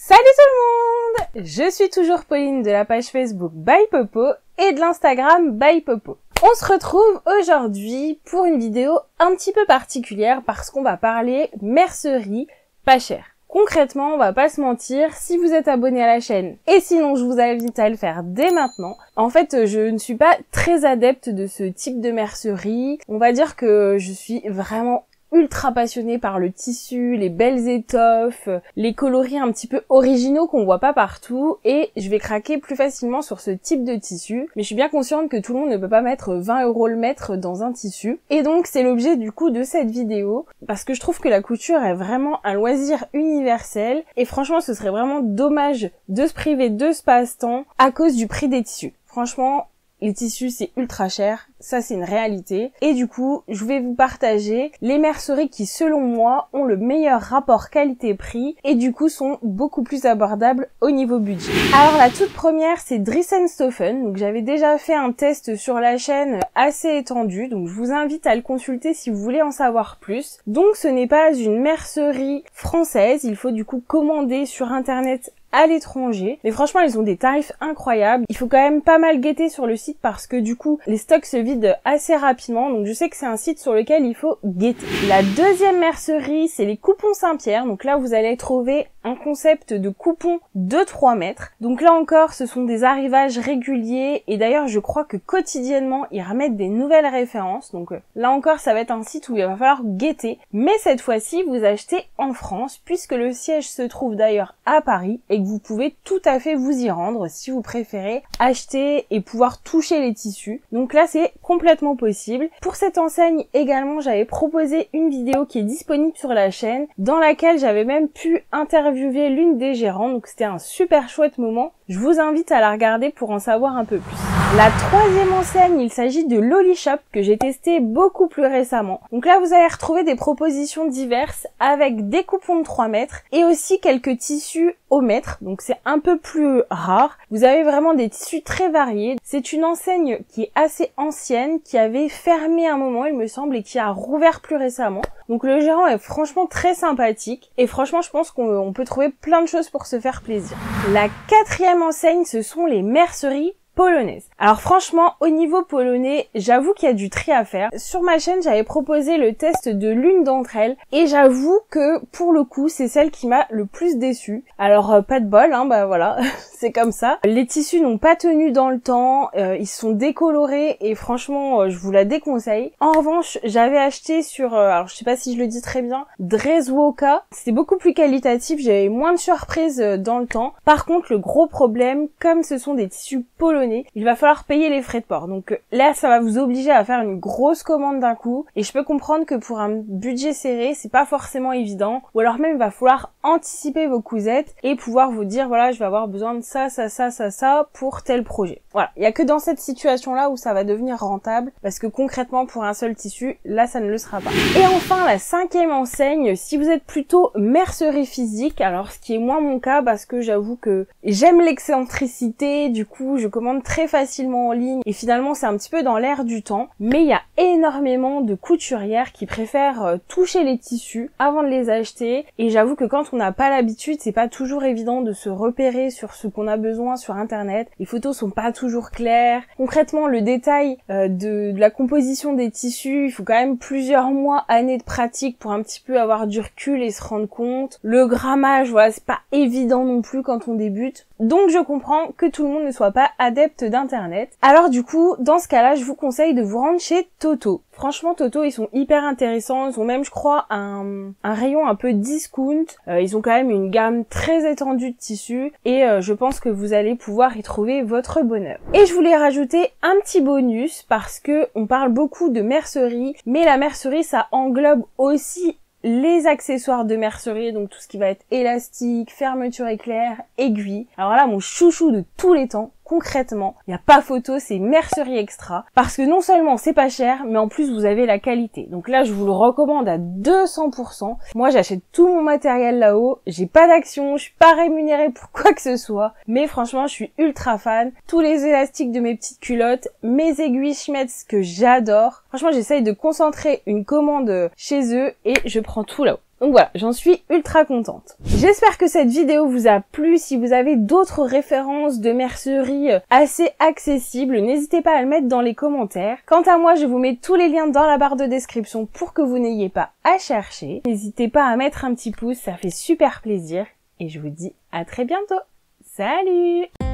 Salut tout le monde! Je suis toujours Pauline de la page Facebook By Popo et de l'Instagram By Popo. On se retrouve aujourd'hui pour une vidéo un petit peu particulière parce qu'on va parler mercerie pas chère. Concrètement, on va pas se mentir, si vous êtes abonné à la chaîne, et sinon je vous invite à le faire dès maintenant. En fait, je ne suis pas très adepte de ce type de mercerie. On va dire que je suis vraiment ultra passionnée par le tissu, les belles étoffes, les coloris un petit peu originaux qu'on voit pas partout, et je vais craquer plus facilement sur ce type de tissu. Mais je suis bien consciente que tout le monde ne peut pas mettre 20 € le mètre dans un tissu. Et donc c'est l'objet du coup de cette vidéo, parce que je trouve que la couture est vraiment un loisir universel, et franchement ce serait vraiment dommage de se priver de ce passe-temps à cause du prix des tissus. Franchement, les tissus c'est ultra cher, ça c'est une réalité. Et du coup, je vais vous partager les merceries qui selon moi ont le meilleur rapport qualité-prix et du coup sont beaucoup plus abordables au niveau budget. Alors la toute première c'est Dries & Stoffen, donc j'avais déjà fait un test sur la chaîne assez étendu, donc je vous invite à le consulter si vous voulez en savoir plus. Donc ce n'est pas une mercerie française, il faut du coup commander sur internet à l'étranger, mais franchement ils ont des tarifs incroyables. Il faut quand même pas mal guetter sur le site parce que du coup les stocks se vident assez rapidement, donc je sais que c'est un site sur lequel il faut guetter. La deuxième mercerie c'est les coupons Saint-Pierre, donc là vous allez trouver un concept de coupons de 3 mètres. Donc là encore ce sont des arrivages réguliers et d'ailleurs je crois que quotidiennement ils remettent des nouvelles références, donc là encore ça va être un site où il va falloir guetter, mais cette fois-ci vous achetez en France puisque le siège se trouve d'ailleurs à Paris et vous pouvez tout à fait vous y rendre si vous préférez acheter et pouvoir toucher les tissus. Donc là c'est complètement possible. Pour cette enseigne également j'avais proposé une vidéo qui est disponible sur la chaîne dans laquelle j'avais même pu interviewer l'une des gérantes, donc c'était un super chouette moment. Je vous invite à la regarder pour en savoir un peu plus. La troisième enseigne, il s'agit de Loli Shop que j'ai testé beaucoup plus récemment. Donc là vous allez retrouver des propositions diverses avec des coupons de 3 mètres et aussi quelques tissus au mètre, donc c'est un peu plus rare. Vous avez vraiment des tissus très variés. C'est une enseigne qui est assez ancienne, qui avait fermé un moment il me semble et qui a rouvert plus récemment. Donc le gérant est franchement très sympathique et franchement je pense qu'on peut trouver plein de choses pour se faire plaisir. La quatrième enseigne ce sont les merceries polonaise. Alors franchement, au niveau polonais, j'avoue qu'il y a du tri à faire. Sur ma chaîne, j'avais proposé le test de l'une d'entre elles et j'avoue que pour le coup, c'est celle qui m'a le plus déçue. Alors pas de bol, hein, bah voilà, c'est comme ça. Les tissus n'ont pas tenu dans le temps, ils sont décolorés et franchement, je vous la déconseille. En revanche, j'avais acheté sur, alors je sais pas si je le dis très bien, Drezwoka. C'était beaucoup plus qualitatif, j'avais moins de surprises dans le temps. Par contre, le gros problème, comme ce sont des tissus polonais, il va falloir payer les frais de port. Donc là, ça va vous obliger à faire une grosse commande d'un coup. Et je peux comprendre que pour un budget serré, c'est pas forcément évident. Ou alors même, il va falloir anticiper vos cousettes et pouvoir vous dire, voilà, je vais avoir besoin de ça, ça, ça, ça, ça pour tel projet. Voilà. Il y a que dans cette situation-là où ça va devenir rentable. Parce que concrètement, pour un seul tissu, là, ça ne le sera pas. Et enfin, la cinquième enseigne, si vous êtes plutôt mercerie physique, alors ce qui est moins mon cas parce que j'avoue que j'aime l'excentricité, du coup, je commande très facilement en ligne et finalement c'est un petit peu dans l'air du temps, mais il y a énormément de couturières qui préfèrent toucher les tissus avant de les acheter et j'avoue que quand on n'a pas l'habitude, c'est pas toujours évident de se repérer sur ce qu'on a besoin sur internet. Les photos sont pas toujours claires. Concrètement, le détail de la composition des tissus, il faut quand même plusieurs mois, années de pratique pour un petit peu avoir du recul et se rendre compte. Le grammage, voilà, c'est pas évident non plus quand on débute. Donc je comprends que tout le monde ne soit pas adepte d'internet. Alors du coup, dans ce cas-là, je vous conseille de vous rendre chez Toto. Franchement, Toto, ils sont hyper intéressants. Ils ont même, je crois, un rayon un peu discount. Ils ont quand même une gamme très étendue de tissus et je pense que vous allez pouvoir y trouver votre bonheur. Et je voulais rajouter un petit bonus parce que on parle beaucoup de mercerie, mais la mercerie, ça englobe aussi les accessoires de mercerie, donc tout ce qui va être élastique, fermeture éclair, aiguille. Alors là, mon chouchou de tous les temps, concrètement, il n'y a pas photo, c'est mercerie extra. Parce que non seulement c'est pas cher, mais en plus vous avez la qualité. Donc là, je vous le recommande à 200%. Moi, j'achète tout mon matériel là-haut. J'ai pas d'action, je suis pas rémunérée pour quoi que ce soit. Mais franchement, je suis ultra fan. Tous les élastiques de mes petites culottes, mes aiguilles Schmetz que j'adore. Franchement, j'essaye de concentrer une commande chez eux et je prends tout là-haut. Donc voilà, j'en suis ultra contente. J'espère que cette vidéo vous a plu. Si vous avez d'autres références de mercerie assez accessibles, n'hésitez pas à le mettre dans les commentaires. Quant à moi, je vous mets tous les liens dans la barre de description pour que vous n'ayez pas à chercher. N'hésitez pas à mettre un petit pouce, ça fait super plaisir. Et je vous dis à très bientôt. Salut!